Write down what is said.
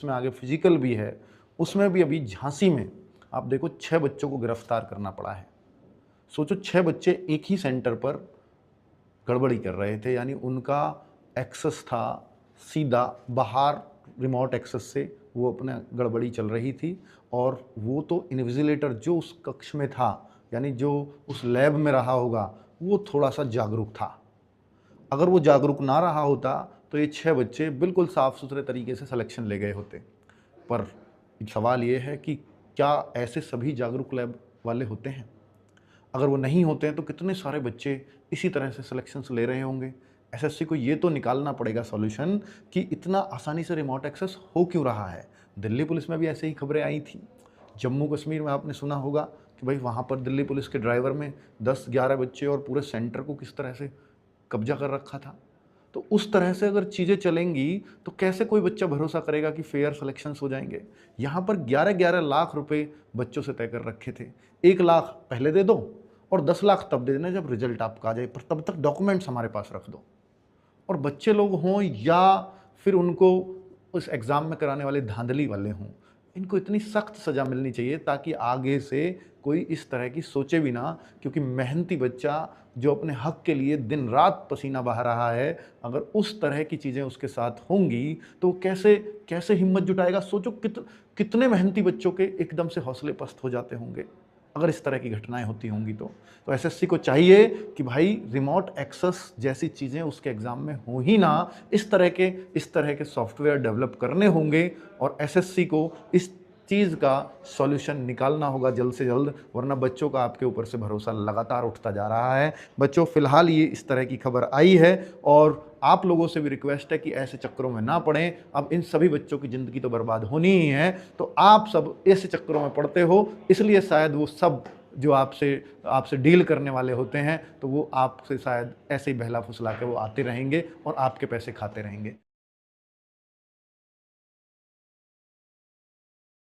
उसमें आगे फिजिकल भी है, उसमें भी अभी झांसी में आप देखो 6 बच्चों को गिरफ्तार करना पड़ा है। सोचो 6 बच्चे एक ही सेंटर पर गड़बड़ी कर रहे थे, यानी उनका एक्सेस था सीधा बाहर, रिमोट एक्सेस से वो अपना गड़बड़ी चल रही थी। और वो तो इन्विजिलेटर जो उस कक्ष में था, यानी जो उस लैब में रहा होगा, वो थोड़ा-सा जागरूक था। अगर वो जागरूक ना रहा होता तो ये 6 बच्चे बिल्कुल साफ-सुथरे तरीके से सिलेक्शन ले गए होते। पर सवाल ये है कि क्या ऐसे सभी जागरूक लैब वाले होते हैं? अगर वो नहीं होते हैं तो कितने सारे बच्चे इसी तरह से सिलेक्शंस ले रहे होंगे। एसएससी को ये तो निकालना पड़ेगा सॉल्यूशन कि इतना आसानी से रिमोट एक्सेस हो क्यों रहा है। दिल्ली पुलिस में भी ऐसे ही खबरें आई थी। जम्मू कश्मीर में आपने सुना होगा कि भाई वहाँ पर दिल्ली पुलिस के ड्राइवर में 10-11 बच्चे और पूरे सेंटर को किस तरह से कब्जा कर रखा था। तो उस तरह से अगर चीज़ें चलेंगी तो कैसे कोई बच्चा भरोसा करेगा कि फेयर सिलेक्शंस हो जाएंगे। यहाँ पर 11-11 लाख रुपए बच्चों से तय कर रखे थे। 1 लाख पहले दे दो और 10 लाख तब दे देना जब रिजल्ट आपका आ जाए, पर तब तक डॉक्यूमेंट्स हमारे पास रख दो। और बच्चे लोग हों या फिर उनको उस एग्ज़ाम में कराने वाले धांधली वाले हों, इनको इतनी सख्त सज़ा मिलनी चाहिए ताकि आगे से कोई इस तरह की सोचे भी ना। क्योंकि मेहनती बच्चा जो अपने हक के लिए दिन रात पसीना बहा रहा है, अगर उस तरह की चीज़ें उसके साथ होंगी तो कैसे कैसे हिम्मत जुटाएगा। सोचो कितने मेहनती बच्चों के एकदम से हौसले पस्त हो जाते होंगे अगर इस तरह की घटनाएं होती होंगी। तो एसएससी को चाहिए कि भाई रिमोट एक्सेस जैसी चीज़ें उसके एग्ज़ाम में हो ही ना। इस तरह के सॉफ्टवेयर डेवलप करने होंगे और एसएससी को इस चीज़ का सॉल्यूशन निकालना होगा जल्द से जल्द, वरना बच्चों का आपके ऊपर से भरोसा लगातार उठता जा रहा है। बच्चों, फिलहाल ये इस तरह की खबर आई है और आप लोगों से भी रिक्वेस्ट है कि ऐसे चक्करों में ना पड़ें। अब इन सभी बच्चों की ज़िंदगी तो बर्बाद होनी ही है, तो आप सब ऐसे चक्करों में पड़ते हो, इसलिए शायद वो सब जो आपसे आपसे डील करने वाले होते हैं तो वो आपसे शायद ऐसे ही बहला फुसला के वो आते रहेंगे और आपके पैसे खाते रहेंगे।